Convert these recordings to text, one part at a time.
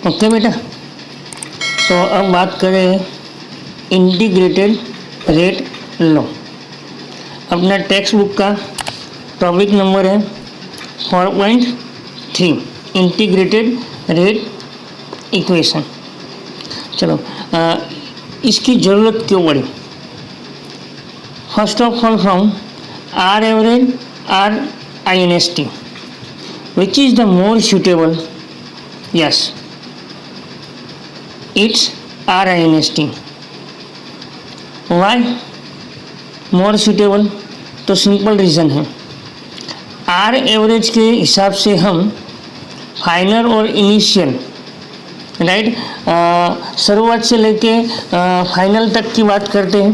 Okay बेटा, तो अब बात करें इंटीग्रेटेड रेट लॉ। अपना टेक्स्ट बुक का टॉपिक नंबर है 4.3 इंटीग्रेटेड रेट इक्वेशन। चलो इसकी ज़रूरत क्यों पड़ी? First of all from our average our INST, which is the more suitable? Yes, it's RINST. Why more suitable? तो सिंपल रीज़न है, आर एवरेज के हिसाब से हम फाइनल और इनिशियल राइट शुरुआत से लेके फाइनल तक की बात करते हैं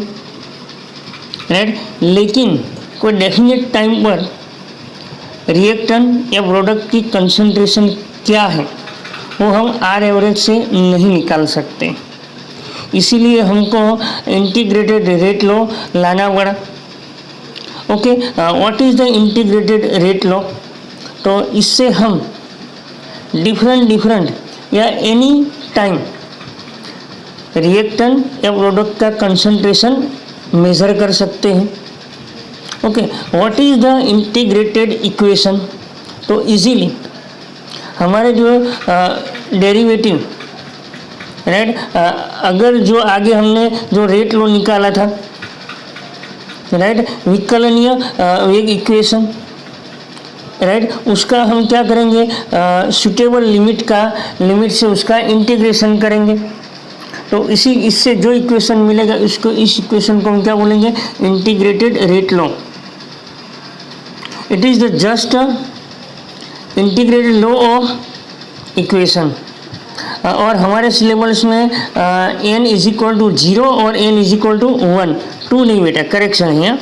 राइट, लेकिन कोई डेफिनेट टाइम पर रिएक्टेंट या प्रोडक्ट की कंसंट्रेशन क्या है वो हम आर एवरेज से नहीं निकाल सकते, इसीलिए हमको इंटीग्रेटेड रेट लॉ लाना पड़ा। Okay, what is the integrated rate law? तो इससे हम डिफरेंट या एनी टाइम रिएक्टेंट या प्रोडक्ट का कंसंट्रेशन मेज़र कर सकते हैं। Okay, what is the integrated equation? तो इजीली हमारे जो डेरिवेटिव राइट अगर जो आगे हमने जो रेट लॉ निकाला था राइट विकलनीय वेग इक्वेशन राइट, उसका हम क्या करेंगे सुटेबल लिमिट से उसका इंटीग्रेशन करेंगे। तो इससे जो इक्वेशन मिलेगा इसको इस इक्वेशन को हम क्या बोलेंगे? Integrated rate law. It is the just integrated law of equation. और हमारे सिलेबस में n इज इक्वल टू 0 और n इज इक्वल टू 1, 2 नहीं बेटा, करेक्शन है यहाँ।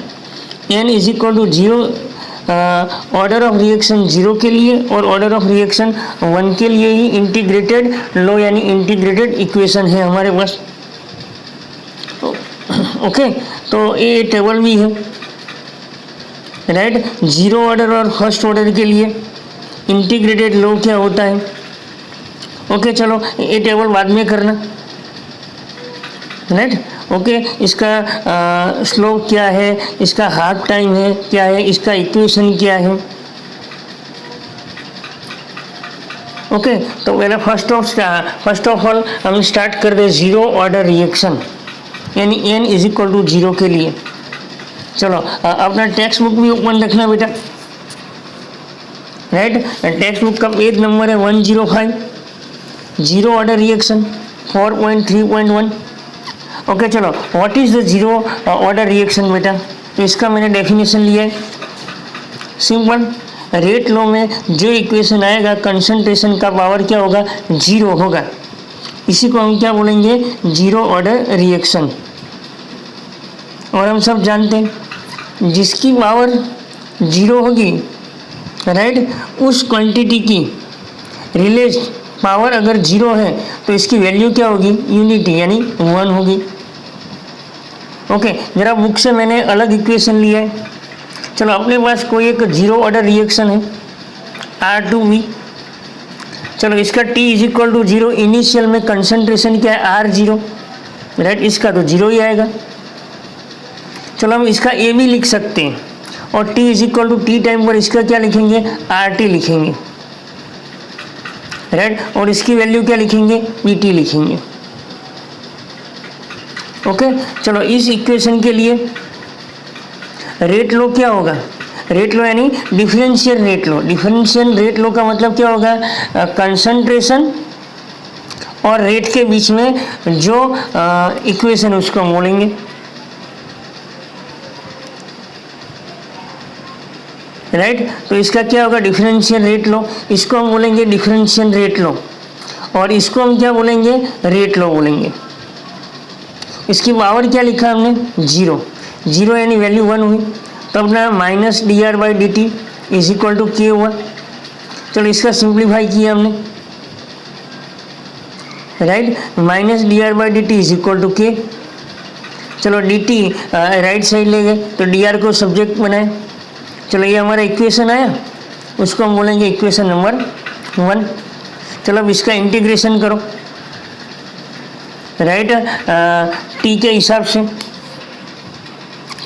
n is equal to 0 order of reaction 0 के लिए और ऑर्डर ऑफ रिएक्शन 1 के लिए ही इंटीग्रेटेड लॉ यानी इंटीग्रेटेड इक्वेशन है हमारे पास। ओके, तो ये टेबल भी है राइट, 0 ऑर्डर और फर्स्ट ऑर्डर के लिए इंटीग्रेटेड लॉ क्या होता है। ओके, चलो ये टेबल बाद में करना राइट। ओके, इसका स्लोप क्या है, इसका हाफ टाइम है क्या है, इसका इक्वेशन क्या है। ओके, तो पहले फर्स्ट ऑफ ऑल हम स्टार्ट कर दे 0 ऑर्डर रिएक्शन यानी n इज इक्वल टू 0 के लिए। चलो अपना टेक्स्ट बुक भी ओपन रखना बेटा राइट। टेक्स्ट बुक का पेज नंबर है 105, 0 ऑर्डर रिएक्शन 4.3.1। ओके, चलो what is the 0 order reaction बेटा? तो इसका मैंने डेफिनेशन लिया है सिंपल, रेट लॉ में जो इक्वेशन आएगा कंसंट्रेशन का पावर क्या होगा? 0 होगा, इसी को हम क्या बोलेंगे? 0 ऑर्डर रिएक्शन। और हम सब जानते हैं जिसकी पावर 0 होगी राइट उस क्वांटिटी की रिलेज पावर अगर 0 है तो इसकी वैल्यू क्या होगी? यूनिटी यानी 1 होगी। ओके, जरा बुक से मैंने अलग इक्वेशन लिया है। चलो अपने पास कोई एक 0 ऑर्डर रिएक्शन है R2V। चलो इसका T is equal to 0, initial में कंसंट्रेशन क्या है? R0 राइट, इसका तो 0 ही आएगा। चलो हम इसका A भी लिख सकते हैं और T is equal to T time पर इसका क्या लिखेंगे? RT लिखेंगे राइट, और इसकी वैल्यू क्या लिखेंगे? PT लिखेंगे। ओके, चलो इस इक्वेशन के लिए रेट लॉ क्या होगा? रेट लॉ यानी differential rate law. Differential rate law का मतलब क्या होगा? कंसंट्रेशन और रेट के बीच में जो इक्वेशन उसको हम बोलेंगे राइट। तो इसका क्या होगा? डिफरेंशियल रेट लो, इसको हम बोलेंगे डिफरेंशियल रेट लो और इसको हम क्या बोलेंगे? रेट लो बोलेंगे। इसकी पावर क्या लिखा हमने? 0 यानी वैल्यू 1 हुई, तो अपना minus dr/dt is equal to k हुआ। चलो इसका सिंप्लीफाई किया हमने right, minus dr/dt is equal to k। चलो dt राइट साइड ले गए तो dr को सब्जेक्ट बनाए। चलो ये हमारा इक्वेशन आया, उसको हम बोलेंगे इक्वेशन नंबर 1। चलो अब इसका इंटीग्रेशन करो, राइट, टी के हिसाब से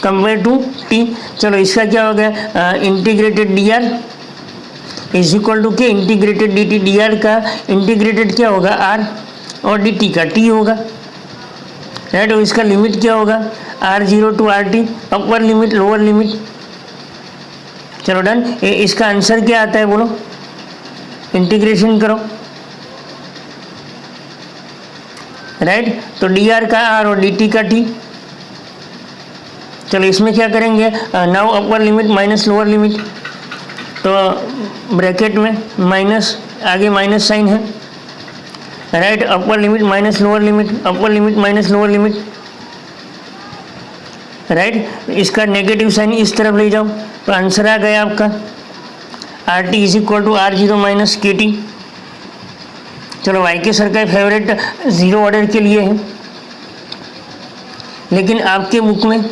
कंपेयर टू टी। चलो इसका क्या हो गया, integrated D R is equal to K integrated D T, D R का इंटीग्रेटेड क्या होगा आर और डी टी का टी होगा, राइट। और इसका लिमिट क्या होगा R zero to R T, upper limit lower limit. चलो डन। इसका आंसर क्या आता है बोलो, इंटीग्रेशन करो, राइट। तो डी आर का आर और डी टी का टी। चलो इसमें क्या करेंगे, now upper limit minus lower limit, तो ब्रैकेट में माइनस, आगे माइनस साइन है, right. Upper limit minus lower limit, upper limit minus lower limit, right. इसका नेगेटिव साइन इस तरफ ले जाओ, तो आंसर आ गया आपका R T is equal to R zero minus K T. चलो वाई के सर का फेवरेट जीरो ऑर्डर के लिए है, लेकिन आपके बुक में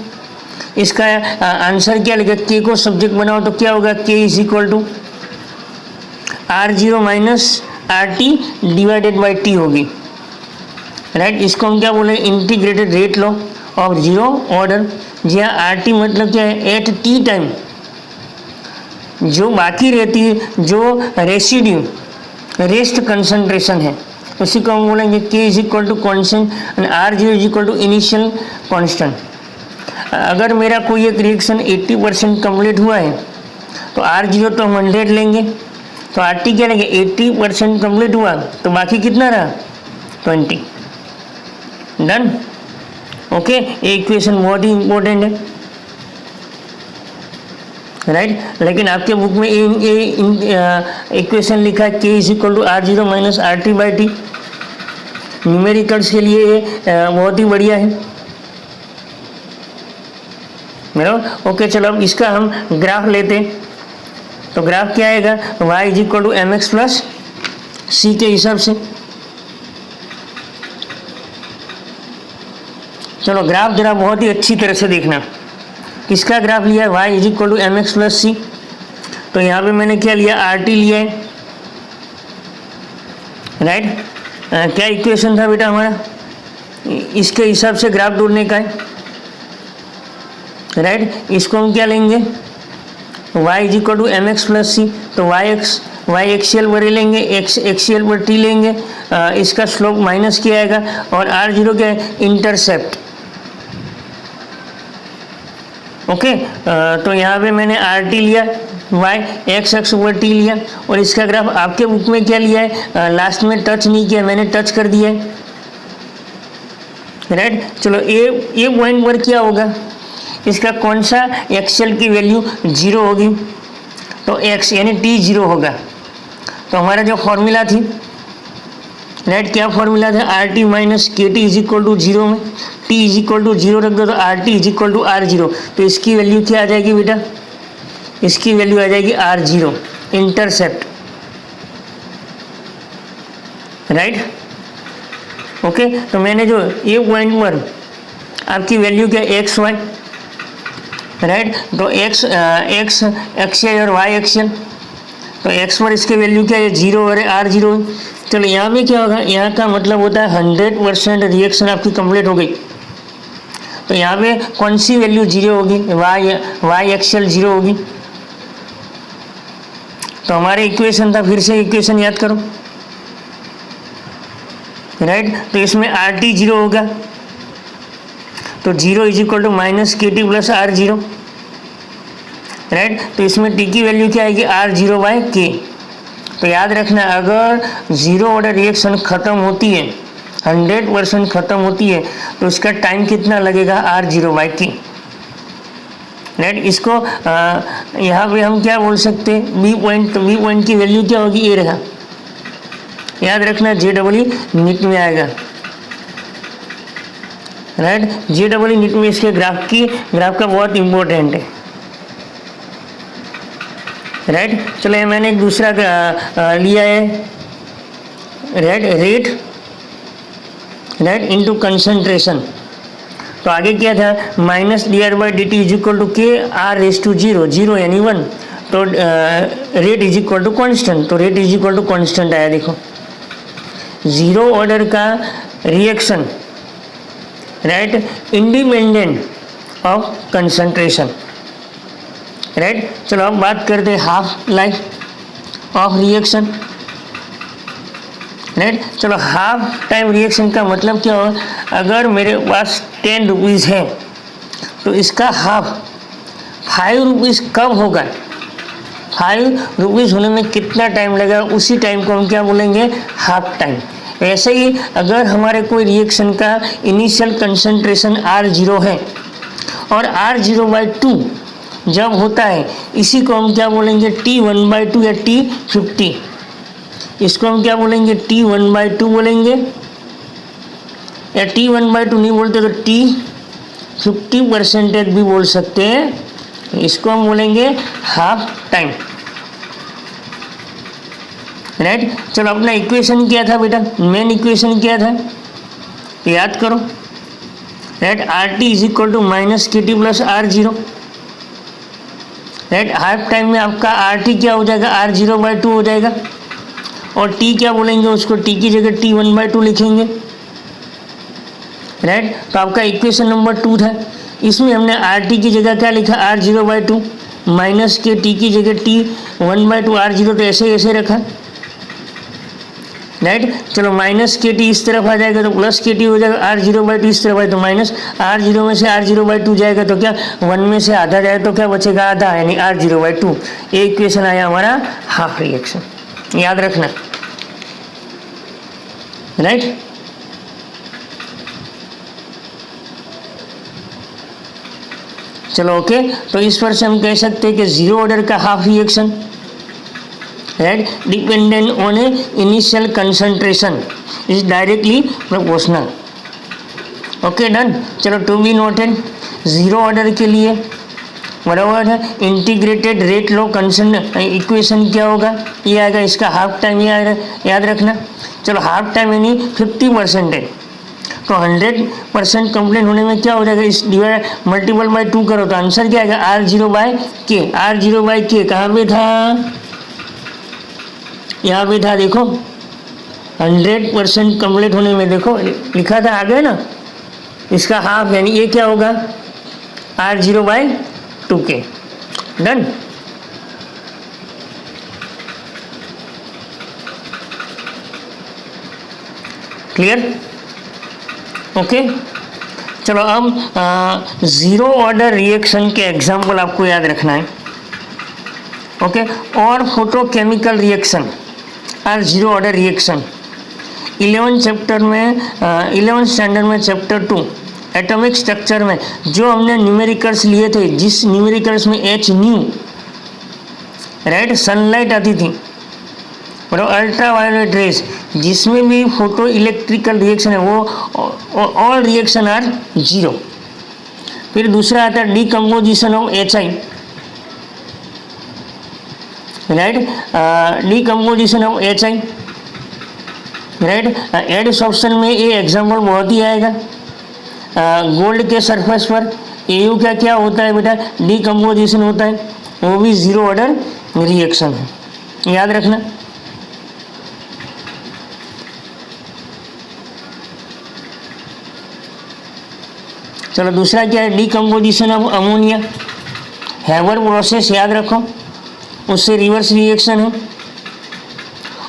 इसका आंसर क्या लिखा, के को सब्जेक्ट बनाओ तो क्या होगा, K is equal to R zero minus R T divided by T होगी, राइट। इसको हम क्या बोले, integrated rate law of zero order, जहाँ आर टी मतलब क्या है, एट टी टाइम जो बाकी रहती है, जो रेसिड्यू रेस्ट कंसंट्रेशन है, उसी को हम बोलेंगे K is equal to constant and R zero is equal to initial constant. अगर मेरा कोई एक रिएक्शन 80% कंप्लीट हुआ है तो आर जीरो तो हम 100 लेंगे, तो आर टी क्या लेंगे, 80% कंप्लीट हुआ तो बाकी कितना रहा 20। Done, okay. ये इक्वेशन बहुत ही इंपॉर्टेंट है, राइट। लेकिन आपके बुक में इक्वेशन लिखा है K is equal to R zero minus R T by T. Numericals के लिए ये बहुत ही बढ़िया है मेरा। ओके चलो अब इसका हम ग्राफ लेते हैं, तो ग्राफ क्या आएगा, y is equal to M X plus C के हिसाब से। चलो ग्राफ जरा बहुत ही अच्छी तरह से देखना, किसका ग्राफ लिया है, y is equal to M X plus C. तो यहाँ पे मैंने क्या लिया, आर टी लिया है, राइट। क्या इक्वेशन था बेटा हमारा, इसके हिसाब से ग्राफ ढूंढने का है, राइट। इसको हम क्या लेंगे, y is equal to M X plus C, तो y एक्सियल पर लेंगे, एक्सियल पर टी लेंगे, इसका स्लोप माइनस किया आएगा, और आर जीरो क्या है, इंटरसेप्ट, ओके। तो यहाँ पे मैंने आर टी लिया, y एक्स एक्स ऊपर टी लिया, और इसका ग्राफ आपके बुक में क्या लिया है, लास्ट में टच नहीं किया, मैंने टच कर दिया है, राइट। चलो ए पॉइंट पर क्या होगा, इसका कौन सा एक्सेल की वैल्यू 0 होगी, तो x यानी t 0 होगा। तो हमारा जो फॉर्मूला थी, राइट, क्या फॉर्मूला था, R T minus K T is equal to 0 में t इज इक्वल टू 0 रख दो, तो R T is equal to R zero. तो इसकी वैल्यू क्या आ जाएगी बेटा, इसकी वैल्यू आ जाएगी R zero intercept, right, okay. तो मैंने जो ए पॉइंट पर आपकी वैल्यू क्या, एक्स वाई, राइट। तो एक्स एक्सियल और वाई एक्सियल, तो एक्स पर इसके वैल्यू क्या है, 0 और आर जीरो। चलो यहाँ पे क्या होगा, यहाँ का मतलब होता है 100% रिएक्शन आपकी कंप्लीट हो गई। तो यहाँ पे कौन सी वैल्यू 0 होगी, वाई एक्सियल 0 होगी। तो हमारे इक्वेशन था, फिर से इक्वेशन याद करो, राइट। तो इसमें आर टी 0 होगा, तो 0 is equal to minus K T plus R zero, right. तो इसमें टी की वैल्यू क्या आएगी, आर जीरो बाय के। तो याद रखना, अगर जीरो ऑर्डर रिएक्शन ख़त्म होती है, 100% ख़त्म होती है, तो इसका टाइम कितना लगेगा, आर जीरो बाय के, राइट। इसको यहाँ पे हम क्या बोल सकते हैं, बी पॉइंट। तो बी पॉइंट की वैल्यू क्या होगी, ये रहा, याद रखना, JEE नीट में आएगा, राइट। JEE नीट में इसके ग्राफ का बहुत इंपॉर्टेंट है, राइट। चलो ये मैंने एक दूसरा लिया है, रेट इनटू कंसंट्रेशन। तो आगे क्या था, minus D R by D T is equal to K R raise to 0 यानी 1। तो rate is equal to constant, तो rate is equal to constant आया, देखो जीरो ऑर्डर का reaction, right, independent of concentration, right. चलो अब बात करते हैं half life of reaction, right. चलो हाफ टाइम रिएक्शन का मतलब क्या होगा, अगर मेरे पास 10 रुपीज़ है तो इसका हाफ 5 रुपीज़ कब होगा, 5 रुपीज़ होने में कितना टाइम लगेगा, उसी टाइम को हम क्या बोलेंगे, हाफ टाइम। ऐसे ही अगर हमारे कोई रिएक्शन का इनिशियल कंसंट्रेशन R0 है और R0/2 जब होता है, इसी को हम क्या बोलेंगे, T1/2 या T50, इसको हम क्या बोलेंगे, T1/2 बोलेंगे, या T1/2 नहीं बोलते तो T50% भी बोल सकते हैं, इसको हम बोलेंगे हाफ टाइम, राइट। चलो अपना इक्वेशन क्या था बेटा, मेन इक्वेशन क्या था, याद करो, right. RT is equal to -KT plus R0, right. Half time में आपका RT क्या हो जाएगा, R0/2 हो जाएगा, और T क्या बोलेंगे उसको, T की जगह T1/2 लिखेंगे, राइट। तो आपका इक्वेशन नंबर 2 था, इसमें हमने RT की जगह क्या लिखा, R0/2, -KT की जगह T1/2 R0, तो ऐसे ऐसे रखा, राइट। चलो -KT इस तरफ आ जाएगा तो +KT हो जाएगा, R0/2 इस तरफ है तो -R0 में से R0/2 जाएगा तो क्या 1 में से आधा जाए तो क्या बचेगा, आधा, यानी R0/2। ये इक्वेशन आया हमारा हाफ रिएक्शन, याद रखना, राइट। चलो ओके, तो इस पर से हम कह सकते हैं कि जीरो ऑर्डर का half reaction, right, dependent on a initial concentration is directly proportional. Okay done. चलो to be noted, zero order के लिए बराबर है integrated rate law constant equation क्या होगा, ये आएगा, इसका हाफ टाइम ये याद रखना। चलो हाफ टाइम यानी 50% है, तो 100% कंप्लीट होने में क्या हो जाएगा, इस डिवाइड मल्टीपल बाय 2 करो तो आंसर क्या आएगा, R0/K। R0/K कहाँ पे था, यहाँ पे था, देखो 100% कंप्लीट होने में, देखो लिखा था आगे ना, इसका हाफ यानी ये क्या होगा, R0/2K। डन। Clear, okay. चलो अब जीरो ऑर्डर रिएक्शन के एग्जाम्पल आपको याद रखना है, ओके। और फोटोकेमिकल रिएक्शन और जीरो ऑर्डर रिएक्शन 11 चैप्टर में 11 स्टैंडर्ड में चैप्टर 2 एटॉमिक स्ट्रक्चर में जो हमने न्यूमेरिकल्स लिए थे, जिस न्यूमेरिकल्स में H न्यू, राइट, सनलाइट आती थी और अल्ट्रा वायलेट रेज, जिसमें भी फोटो इलेक्ट्रिकल रिएक्शन है वो ऑल रिएक्शन आर जीरो। फिर दूसरा आता है decomposition of HI, right, decomposition of HI, right. Adsorption में ये एग्जाम्पल बहुत ही आएगा, गोल्ड के सरफेस पर AU का क्या होता है बेटा, डीकम्पोजिशन होता है, वो भी जीरो ऑर्डर रिएक्शन है, याद रखना। चलो दूसरा क्या है, डीकम्पोजिशन ऑफ अमोनिया, हैवर प्रोसेस याद रखो, उससे रिवर्स रिएक्शन है।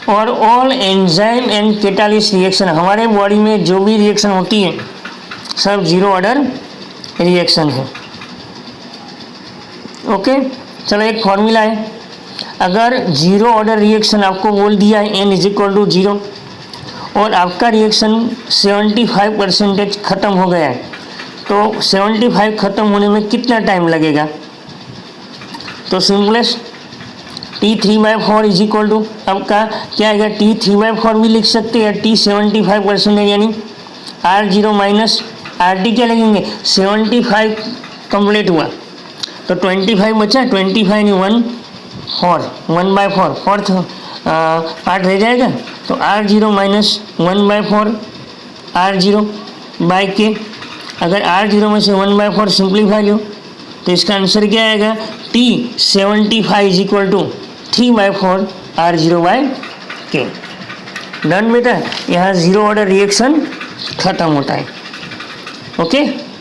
और all enzyme and catalyst reaction, हमारे बॉडी में जो भी रिएक्शन होती है सब जीरो ऑर्डर रिएक्शन है, ओके। चलो एक फॉर्मूला है, अगर जीरो ऑर्डर रिएक्शन आपको बोल दिया है N = 0 और आपका रिएक्शन 75% ख़त्म हो गया है, तो 75 ख़त्म होने में कितना टाइम लगेगा, तो simplest T3/4 is equal to आपका क्या आएगा, T3/4 भी लिख सकते हैं, T 75% है यानी R0 माइनस RT क्या लगेंगे, 75 कंप्लीट हुआ तो 25 बचा, 25 नहीं 1/4 फोर्थ पार्ट रह जाएगा, तो R0 माइनस 1/4 R0/K। अगर R0 में से 1/4 सिंप्लीफाई लो तो इसका आंसर क्या आएगा, T75 is equal to 3/4 R0/K। Done बेटा, यहाँ जीरो ऑर्डर रिएक्शन खत्म होता है। ओके।